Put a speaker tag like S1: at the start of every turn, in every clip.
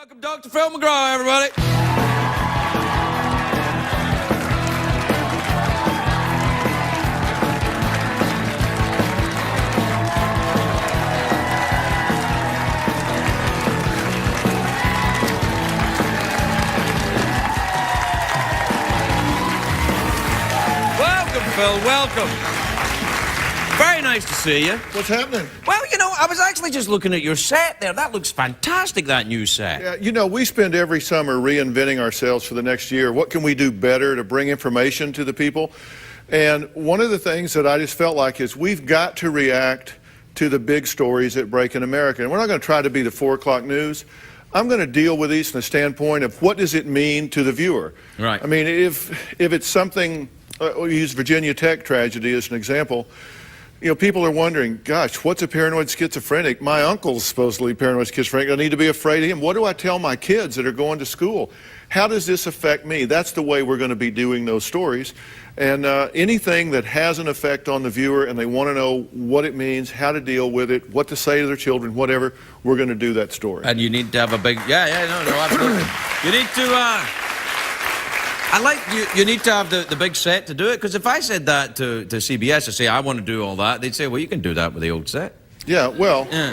S1: Welcome, Dr. Phil McGraw, everybody. Welcome, Phil, welcome. Very nice to see you.
S2: What's happening?
S1: Well, you know, I was actually just looking at your set there. That looks fantastic, that new set.
S2: Yeah, you know, we spend every summer reinventing ourselves for the next year. What can we do better to bring information to the people? And one of the things that I just felt like is we've got to react to the big stories that break in America. And we're not going to try to be the 4 o'clock news. I'm going to deal with these from the standpoint of what does it mean to the viewer.
S1: Right.
S2: I mean, if it's something, we use Virginia Tech tragedy as an example. You know, people are wondering, gosh, what's a paranoid schizophrenic? My uncle's supposedly paranoid schizophrenic. I need to be afraid of him. What do I tell my kids that are going to school? How does this affect me? That's the way we're going to be doing those stories. And anything that has an effect on the viewer and they want to know what it means, how to deal with it, what to say to their children, whatever, we're going to do that story.
S1: And you need to have a big... no, absolutely. You need to... I like you need to have the big set to do it, because if I said that to CBS, I say, I want to do all that, they'd say, well, you can do that with the old set.
S2: Yeah, well...
S1: Yeah.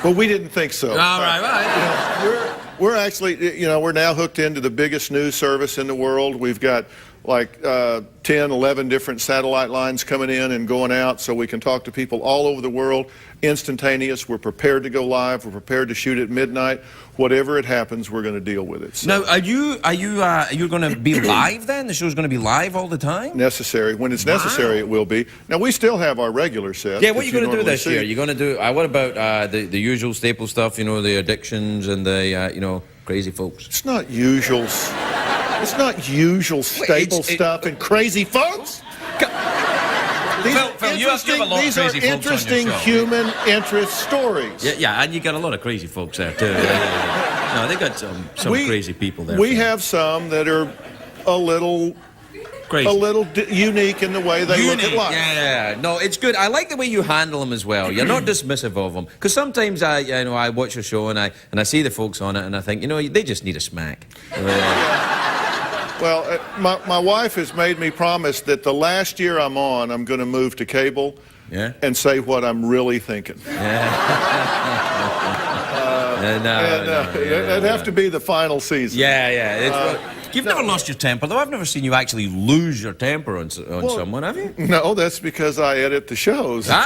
S2: But we didn't think so.
S1: All right, well...
S2: You know, we're actually, you know, we're now hooked into the biggest news service in the world. We've got like 10, 11 different satellite lines coming in and going out, so we can talk to people all over the world, instantaneous. We're prepared to go live. We're prepared to shoot at midnight. Whatever it happens, we're going to deal with it. So.
S1: Now, are you going to be live then? The show's going to be live all the time?
S2: Necessary. When it's necessary, it will be. Now, we still have our regular set.
S1: Yeah, what are you going to do this year? You're going to do, what about the usual staple stuff, you know, the addictions and the, you know, crazy folks?
S2: It's not usual. It's not usual staple stuff and crazy folks.
S1: Phil, you have a lot of
S2: these
S1: crazy
S2: are
S1: folks
S2: interesting
S1: on your show.
S2: human interest stories.
S1: Yeah, and you got a lot of crazy folks there too. No, they got some crazy people there.
S2: We have some that are a little
S1: crazy,
S2: unique in the way they look at life.
S1: Yeah, no, it's good. I like the way you handle them as well. You're not dismissive of them, because sometimes I watch a show and I see the folks on it and I think, you know, they just need a smack.
S2: Well, my wife has made me promise that the last year I'm on, I'm going to move to cable and say what I'm really thinking. It'd have to be the final season.
S1: You've never lost your temper, though. I've never seen you actually lose your temper on someone, have you?
S2: No, that's because I edit the shows.
S1: No,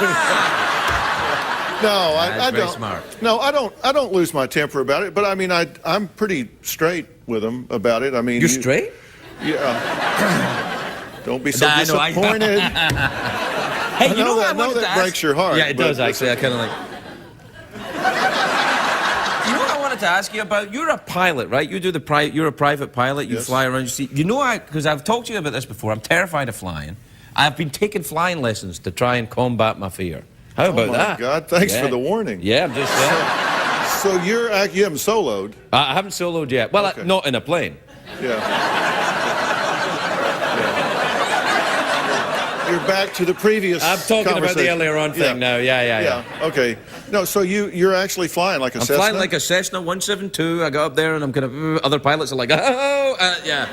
S2: I don't.
S1: Smart.
S2: No, I don't lose my temper about it. But I mean, I'm pretty straight with them about it. I mean,
S1: you're straight?
S2: Yeah. Don't be so disappointed.
S1: Hey, you know
S2: I know that breaks your heart.
S1: Yeah, it does actually. I kind of like. You know what I wanted to ask you about? You're a pilot, right? You do you're a private pilot. You fly around. You see. You know, because I've talked to you about this before. I'm terrified of flying. I've been taking flying lessons to try and combat my fear. How about that?
S2: Oh my God! Thanks for the warning.
S1: Yeah, I'm just saying.
S2: So you haven't soloed?
S1: I haven't soloed yet. Well,
S2: okay.
S1: Not in a plane.
S2: Yeah. You're back to the previous
S1: I'm talking about the earlier on thing now. Yeah.
S2: Okay. No, so you're actually flying like a Cessna?
S1: I'm flying like a Cessna 172. I got up there and I'm kind of... other pilots are like, oh, yeah.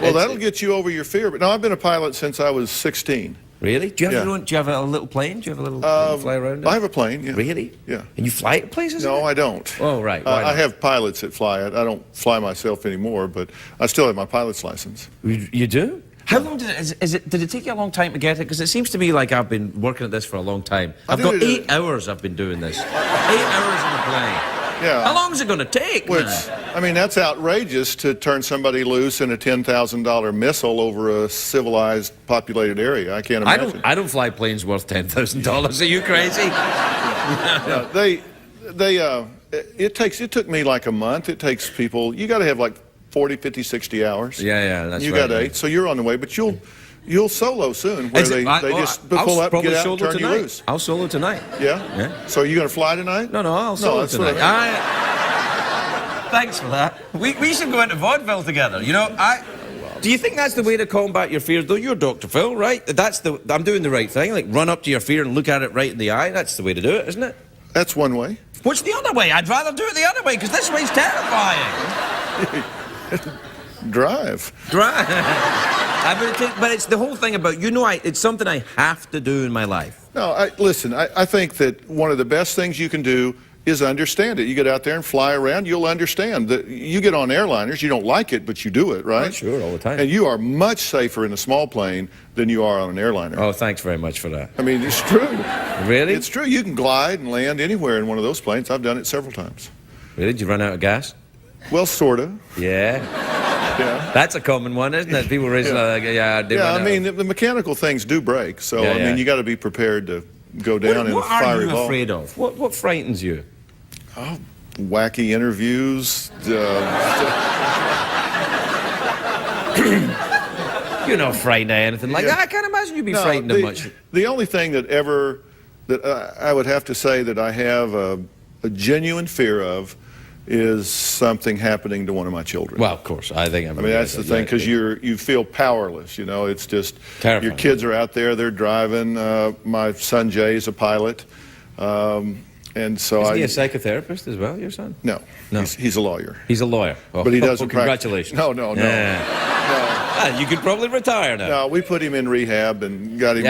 S2: Well, that'll get you over your fear. But no, I've been a pilot since I was 16.
S1: Really? Do you have a little plane? Do you have a little fly around?
S2: I have a plane, yeah.
S1: Really?
S2: Yeah.
S1: And you fly it places?
S2: No, I don't.
S1: Oh, right.
S2: I have pilots that fly it. I don't fly myself anymore, but I still have my pilot's license.
S1: You do? How long did it take you a long time to get it? Because it seems to me like I've been working at this for a long time. I've got 8 hours I've been doing this. 8 hours in a plane.
S2: Yeah.
S1: How long is it going to take, man?
S2: I mean, that's outrageous to turn somebody loose in a $10,000 missile over a civilized, populated area. I can't imagine.
S1: I don't fly planes worth $10,000. Are you crazy?
S2: It took me like a month. It takes people, you got to have like 40, 50, 60 hours.
S1: Yeah, that's right.
S2: You got 8, so you're on the way, but you'll solo soon, where they just pull up, get out, and turn you loose.
S1: I'll solo tonight.
S2: Yeah? So are you going to fly tonight?
S1: No, I'll solo tonight. Thanks for that. We should go into vaudeville together. You know, do you think that's the way to combat your fears? Though you're Dr. Phil, right? I'm doing the right thing. Like, run up to your fear and look at it right in the eye. That's the way to do it, isn't it?
S2: That's one way.
S1: What's the other way? I'd rather do it the other way, because this way's terrifying.
S2: Drive.
S1: But it's the whole thing about, it's something I have to do in my life.
S2: No, listen, I think that one of the best things you can do is understand it. You get out there and fly around, you'll understand. That you get on airliners, you don't like it, but you do it, right?
S1: Oh, sure, all the time.
S2: And you are much safer in a small plane than you are on an airliner.
S1: Oh, thanks very much for that.
S2: I mean, it's true.
S1: Really?
S2: It's true. You can glide and land anywhere in one of those planes. I've done it several times.
S1: Really? Did you run out of gas?
S2: Well, sort of.
S1: Yeah.
S2: Yeah.
S1: That's a common one, isn't it? People raise
S2: I mean, the mechanical things do break, so I mean, you got to be prepared to go down in a fiery ball.
S1: What are you afraid of? What frightens you?
S2: Oh, wacky interviews.
S1: You're not frightened of anything like that. I can't imagine you'd be frightened of much.
S2: The only thing that I would have to say that I have a genuine fear of is something happening to one of my children.
S1: Well, of course, I think.
S2: I mean, that's the thing, because you feel powerless. You know, it's just
S1: terrifying.
S2: Your kids are out there, they're driving. My son Jay is a pilot, and so
S1: Is he a psychotherapist as well, your son?
S2: No. He's a lawyer.
S1: He's a lawyer. Oh,
S2: but he doesn't.
S1: Congratulations.
S2: No.
S1: You could probably retire now.
S2: No, we put him in rehab and got him.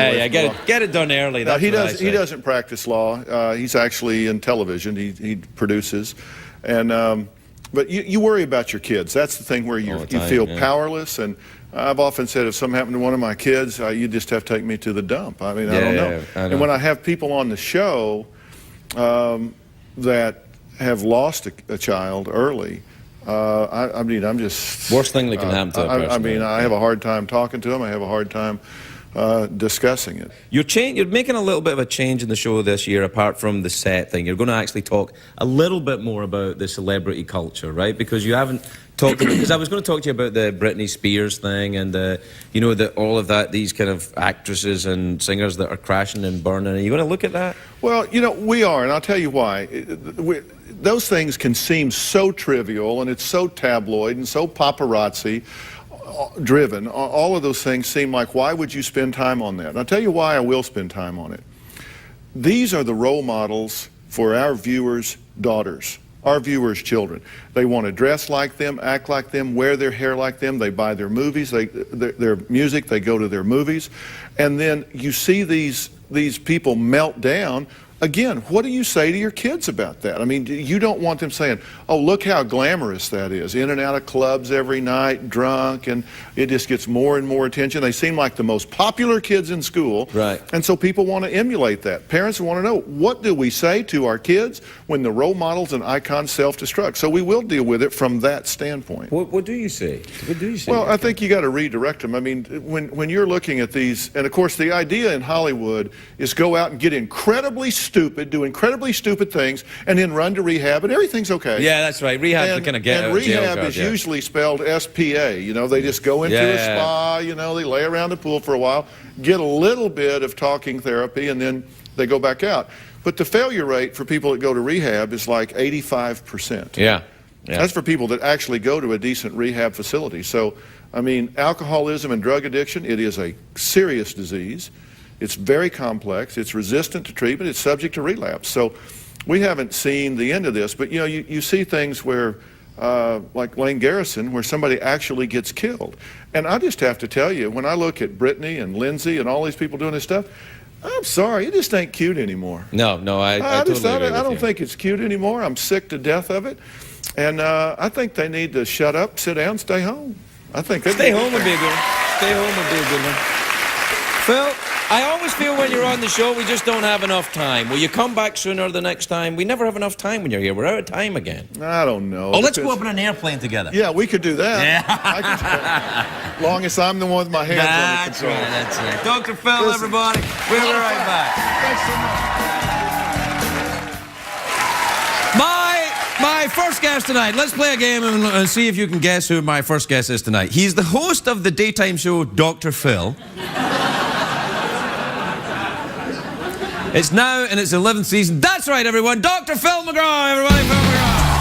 S1: Get it done early.
S2: No, he doesn't practice law. He's actually in television. He produces, and but you worry about your kids. That's the thing where you feel powerless. And I've often said, if something happened to one of my kids, you just have to take me to the dump. I mean, I don't know. And when I have people on the show that have lost a child early. I mean, I'm just...
S1: Worst thing that can happen to a person.
S2: I mean, I have a hard time talking to them. I have a hard time discussing it.
S1: You're making a little bit of a change in the show this year, apart from the set thing. You're going to actually talk a little bit more about the celebrity culture, right? Because you haven't talked about... Because I was going to talk to you about the Britney Spears thing and, all of that, these kind of actresses and singers that are crashing and burning. Are you going to look at that?
S2: Well, we are, and I'll tell you why. Those things can seem so trivial, and it's so tabloid and so paparazzi driven. All of those things seem like, why would you spend time on that? And I'll tell you why I will spend time on it. These are the role models for our viewers' daughters, our viewers' children. They want to dress like them, act like them, wear their hair like them. They buy their movies, their music, they go to their movies. And then you see these people melt down. Again, what do you say to your kids about that? I mean, you don't want them saying, oh, look how glamorous that is. In and out of clubs every night, drunk, and it just gets more and more attention. They seem like the most popular kids in school.
S1: Right.
S2: And so people want to emulate that. Parents want to know, what do we say to our kids when the role models and icons self-destruct? So we will deal with it from that standpoint.
S1: What do you say? What do you say?
S2: Well, I think you got to redirect them. I mean, when you're looking at these, and of course the idea in Hollywood is go out and get incredibly stupid, do incredibly stupid things, and then run to rehab, and everything's okay.
S1: Yeah, that's right. Rehab's the kind of get
S2: and rehab is usually spelled S-P-A. You know, they just go into a spa, they lay around the pool for a while, get a little bit of talking therapy, and then they go back out. But the failure rate for people that go to rehab is like 85%.
S1: Yeah.
S2: That's for people that actually go to a decent rehab facility. So, I mean, alcoholism and drug addiction, it is a serious disease. It's very complex. It's resistant to treatment. It's subject to relapse. So we haven't seen the end of this. But, you see things where, like Lane Garrison, where somebody actually gets killed. And I just have to tell you, when I look at Brittany and Lindsay and all these people doing this stuff, I'm sorry, it just ain't cute anymore.
S1: No, I totally agree with you.
S2: I don't think it's cute anymore. I'm sick to death of it. And I think they need to shut up, sit down, stay home. I think
S1: stay home would be a good one. Stay home would be a good one. Phil, I always feel when you're on the show, we just don't have enough time. Will you come back sooner the next time? We never have enough time when you're here. We're out of time again.
S2: I don't know.
S1: Oh, let's go up in an airplane togetger.
S2: Yeah, we could do that.
S1: Yeah.
S2: Long as I'm the one with my hands on the control.
S1: That's right. Dr. Phil, everybody. We'll be right back.
S2: Thanks so much.
S1: My first guest tonight. Let's play a game and see if you can guess who my first guest is tonight. He's the host of the daytime show Dr. Phil. It's now in its 11th season. That's right, everyone. Dr. Phil McGraw, everybody. Phil McGraw.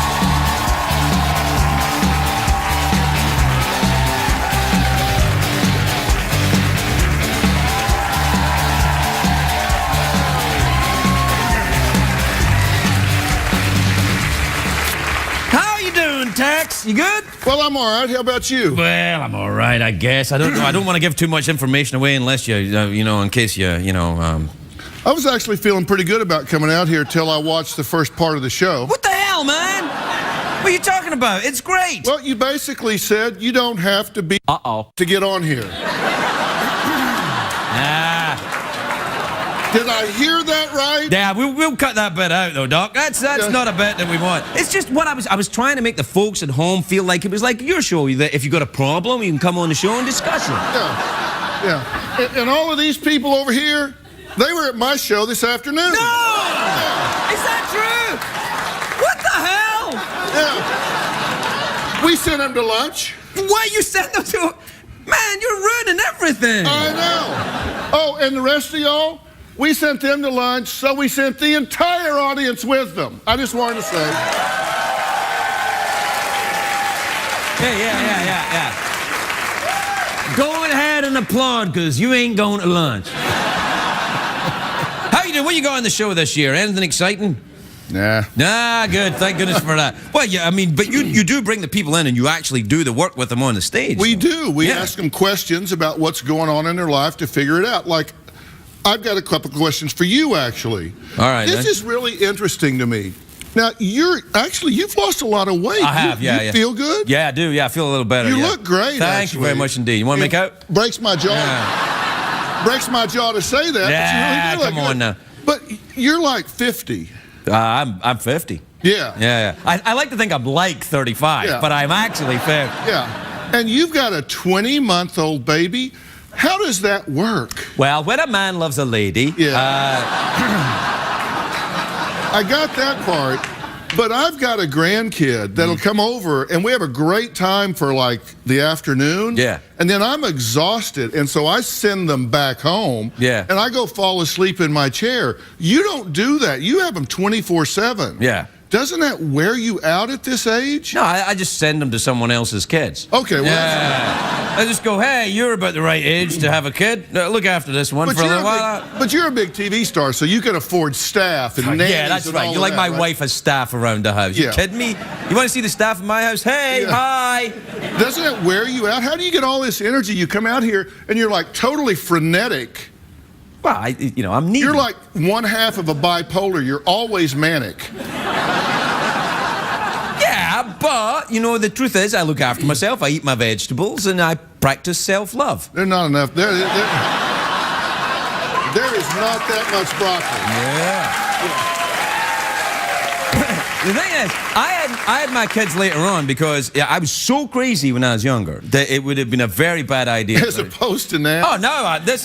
S1: Rex, you good?
S2: Well, I'm all right. How about you?
S1: Well, I'm all right, I guess. I don't know. I don't want to give too much information away unless in case
S2: I was actually feeling pretty good about coming out here till I watched the first part of the show.
S1: What the hell, man? What are you talking about? It's great.
S2: Well, you basically said you don't have to be to get on here. Did I hear that right?
S1: Yeah, we'll cut that bit out, though, Doc. That's not a bit that we want. It's just what I was trying to make the folks at home feel like it was like your show. That if you got a problem, you can come on the show and discuss it.
S2: Yeah. And all of these people over here, they were at my show this afternoon.
S1: No! Is that true? What the hell?
S2: Yeah. We sent them to lunch.
S1: Why you sent them to? Man, you're ruining everything.
S2: I know. Oh, and the rest of y'all? We sent them to lunch, so we sent the entire audience with them. I just wanted to say.
S1: Yeah. Go ahead and applaud, because you ain't going to lunch. How you doing? What you got on the show this year? Anything exciting?
S2: Nah.
S1: Nah, good. Thank goodness for that. Well, yeah, I mean, but you do bring the people in and you actually do the work with them on the stage.
S2: We do. We ask them questions about what's going on in their life to figure it out. Like, I've got a couple of questions for you, actually.
S1: All right.
S2: This is really interesting to me. Now, you've lost a lot of weight.
S1: I have,
S2: You feel good?
S1: Yeah, I do. Yeah, I feel a little better.
S2: You look great,
S1: Thank you very much indeed. You want to make out?
S2: Breaks my jaw.
S1: Yeah.
S2: Breaks my jaw to say that,
S1: Yeah,
S2: but you really do look
S1: come on
S2: good.
S1: now.
S2: But you're like 50.
S1: I'm 50.
S2: Yeah.
S1: I like to think I'm like 35, but I'm actually 50.
S2: Yeah. And you've got a 20-month-old baby. How does that work?
S1: Well, when a man loves a lady...
S2: I got that part, but I've got a grandkid that'll come over, and we have a great time for, like, the afternoon.
S1: Yeah.
S2: And then I'm exhausted, and so I send them back home.
S1: Yeah.
S2: And I go fall asleep in my chair. You don't do that. You have them 24/7.
S1: Yeah.
S2: Doesn't that wear you out at this age?
S1: No, I just send them to someone else's kids.
S2: Okay, well,
S1: I just go, hey, you're about the right age to have a kid. Look after this one for a little while.
S2: But you're a big TV star, so you can afford staff and nannies.
S1: Yeah, that's right. You're like my wife has staff around the house. You kidding me? You want to see the staff in my house? Hey, hi.
S2: Doesn't it wear you out? How do you get all this energy? You come out here and you're like totally frenetic.
S1: Well, I'm needy.
S2: You're like one half of a bipolar. You're always manic.
S1: Yeah, but, the truth is I look after myself. I eat my vegetables and I practice self-love.
S2: There's not enough. There is not that much broccoli.
S1: Yeah. The thing is, I had my kids later on because I was so crazy when I was younger that it would have been a very bad idea.
S2: As opposed to now.
S1: Oh no, this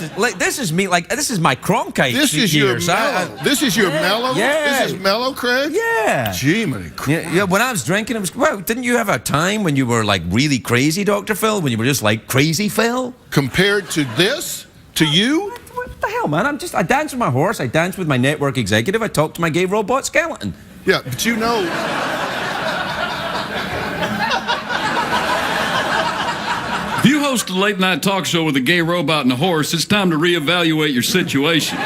S1: is me. This is my Cronkite.
S2: This is
S1: years.
S2: Your mellow. This is your mellow.
S1: Yeah.
S2: This is mellow, Craig.
S1: Yeah.
S2: Gee,
S1: yeah. When I was drinking, it was didn't you have a time when you were like really crazy, Dr. Phil? When you were just like crazy Phil?
S2: Compared to this, to you.
S1: What the hell, man? I dance with my horse. I dance with my network executive. I talk to my gay robot skeleton.
S2: Yeah, but you know.
S3: If you host a late night talk show with a gay robot and a horse, it's time to reevaluate your situation.
S1: What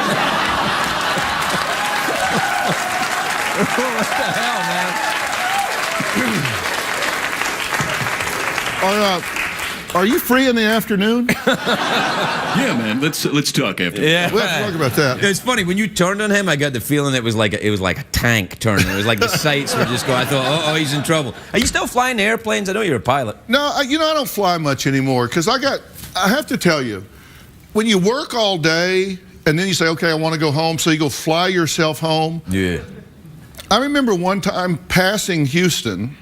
S1: the hell, man?
S2: Are you free in the afternoon?
S3: Yeah, man. Let's talk after.
S1: Yeah,
S2: let's talk about that.
S1: It's funny when you turned on him. I got the feeling it was like a tank turning. It was like the sights were just going. I thought, oh, he's in trouble. Are you still flying airplanes? I know you're a pilot.
S2: No, I don't fly much anymore because I have to tell you, when you work all day and then you say, okay, I want to go home, so you go fly yourself home.
S1: Yeah.
S2: I remember one time passing Houston.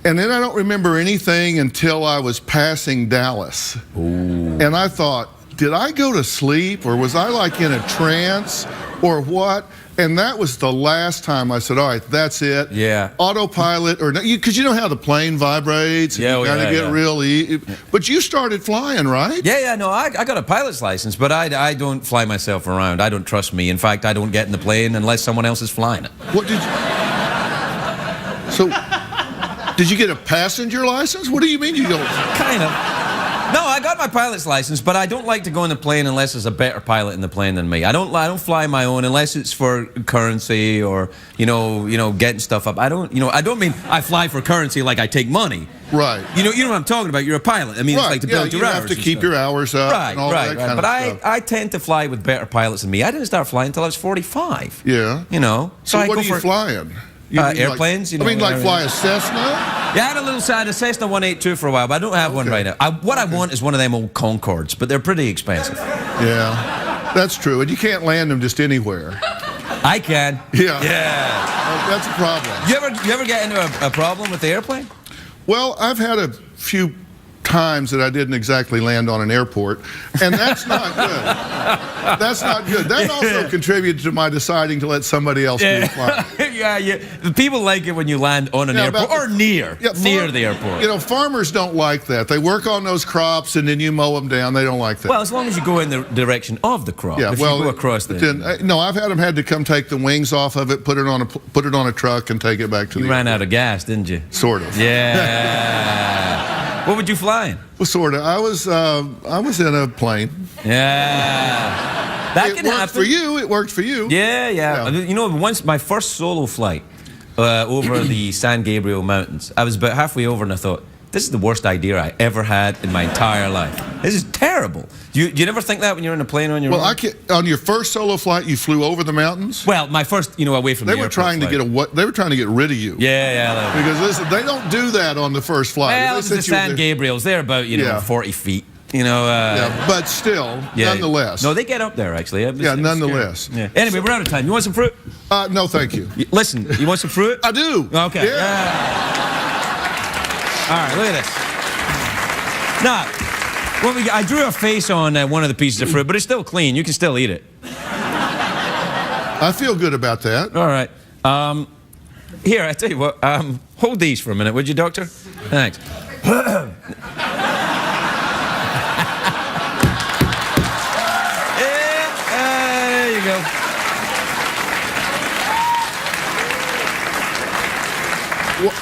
S2: And then I don't remember anything until I was passing Dallas.
S1: Ooh.
S2: And I thought, did I go to sleep or was I like in a trance or what? And that was the last time I said, all right, that's it.
S1: Yeah.
S2: Autopilot or because you know how the plane vibrates.
S1: Yeah,
S2: you gotta get real But you started flying, right?
S1: Yeah. No, I got a pilot's license, but I don't fly myself around. I don't trust me. In fact, I don't get in the plane unless someone else is flying it.
S2: What did you? So. Did you get a passenger license? What do you mean you don't?
S1: Kind of. No, I got my pilot's license, but I don't like to go in the plane unless there's a better pilot in the plane than me. I don't fly my own unless it's for currency or you know getting stuff up. I don't mean I fly for currency like I take money.
S2: Right.
S1: You know what I'm talking about. You're a pilot. I mean, it's like to build your
S2: you
S1: hours.
S2: have to keep your hours up.
S1: Right,
S2: and all that kind
S1: But
S2: of stuff.
S1: I tend to fly with better pilots than me. I didn't start flying until I was 45.
S2: Yeah.
S1: You know.
S2: So
S1: I
S2: what
S1: go
S2: are you
S1: for
S2: flying? You mean
S1: airplanes.
S2: I mean, like fly a Cessna?
S1: Yeah, I had a little side of Cessna 182 for a while, but I don't have one right now. What I want is one of them old Concords, but they're pretty expensive.
S2: Yeah, that's true. And you can't land them just anywhere.
S1: I can.
S2: Yeah.
S1: Yeah.
S2: That's a problem.
S1: You ever get into a problem with the airplane?
S2: Well, I've had a few times that I didn't exactly land on an airport, and that's not good. That's not good. That also contributed to my deciding to let somebody else do the flying.
S1: Yeah. The people like it when you land on an airport or near the airport.
S2: You know, farmers don't like that. They work on those crops and then you mow them down. They don't like that.
S1: Well, as long as you go in the direction of the crop.
S2: Yeah,
S1: if
S2: well,
S1: you go across
S2: no, I've had to come take the wings off of it, put it on a truck, and take it back to the.
S1: You ran out of gas, didn't you?
S2: Sort of.
S1: Yeah. What would you flying?
S2: Well, sort of. I was in a plane.
S1: Yeah. That
S2: it
S1: can
S2: worked
S1: happen.
S2: for you. It worked for you.
S1: Yeah. You know, once my first solo flight over the San Gabriel Mountains, I was about halfway over and I thought, this is the worst idea I ever had in my entire life. This is terrible. Do you never think that when you're in a plane on your own?
S2: Well, on your first solo flight, you flew over the mountains?
S1: Well, my first, away from the airport.
S2: They were trying to get rid of you.
S1: Yeah.
S2: Because listen, they don't do that on the first flight.
S1: Well, the San Gabriels, they're about, 40 feet.
S2: But still, nonetheless.
S1: No, they get up there, actually.
S2: Nonetheless.
S1: Yeah. Anyway, we're out of time. You want some fruit?
S2: No, thank you.
S1: Listen, you want some fruit?
S2: I do.
S1: Okay.
S2: Yeah.
S1: All right, look at this. Now, I drew a face on one of the pieces of fruit, but it's still clean. You can still eat it.
S2: I feel good about that.
S1: All right. Here, I tell you what. Hold these for a minute, would you, Doctor? Thanks. There you go.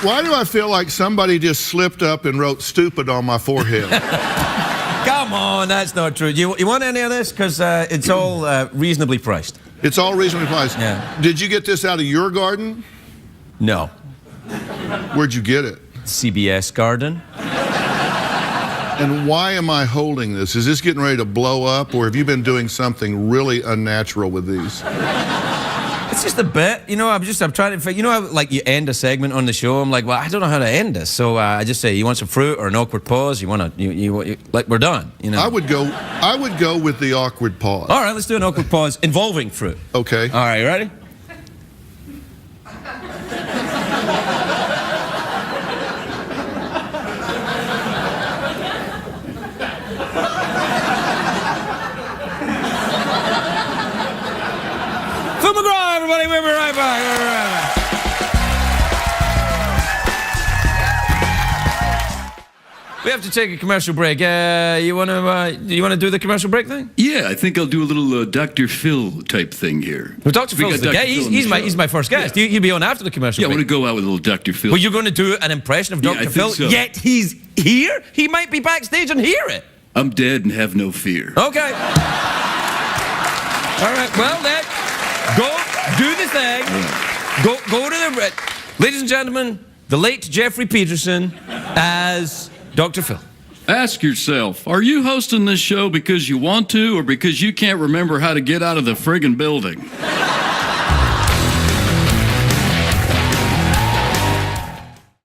S2: Why do I feel like somebody just slipped up and wrote stupid on my forehead?
S1: Come on, that's not true. You want any of this? Because it's all reasonably priced.
S2: It's all reasonably priced?
S1: Yeah.
S2: Did you get this out of your garden?
S1: No.
S2: Where'd you get it?
S1: CBS garden.
S2: And why am I holding this? Is this getting ready to blow up, or have you been doing something really unnatural with these?
S1: It's just a bit, I'm trying to, how, like, you end a segment on the show. I'm like, well, I don't know how to end this. So I just say, you want some fruit or an awkward pause? You want to, like, we're done, I
S2: would go with the awkward pause.
S1: All right, let's do an awkward pause involving fruit.
S2: Okay.
S1: All right, you ready? McGraw, everybody, we'll be right back. We have to take a commercial break. You want to do the commercial break thing?
S3: Yeah, I think I'll do a little Dr. Phil type thing here.
S1: Well, Dr. Phil's the guy. He's my first guest.
S3: Yeah.
S1: He'll be on after the commercial
S3: Yeah,
S1: break.
S3: I want to go out with a little Dr. Phil.
S1: Well, you're going to do an impression of Dr.
S3: I think
S1: Phil,
S3: so.
S1: yet he's here? He might be backstage and hear it.
S3: I'm dead and have no fear.
S1: Okay. All right, well, then, go do the thing. Go to the... Ladies and gentlemen, the late Jeffrey Peterson as Dr. Phil.
S3: Ask yourself, are you hosting this show because you want to or because you can't remember how to get out of the friggin' building?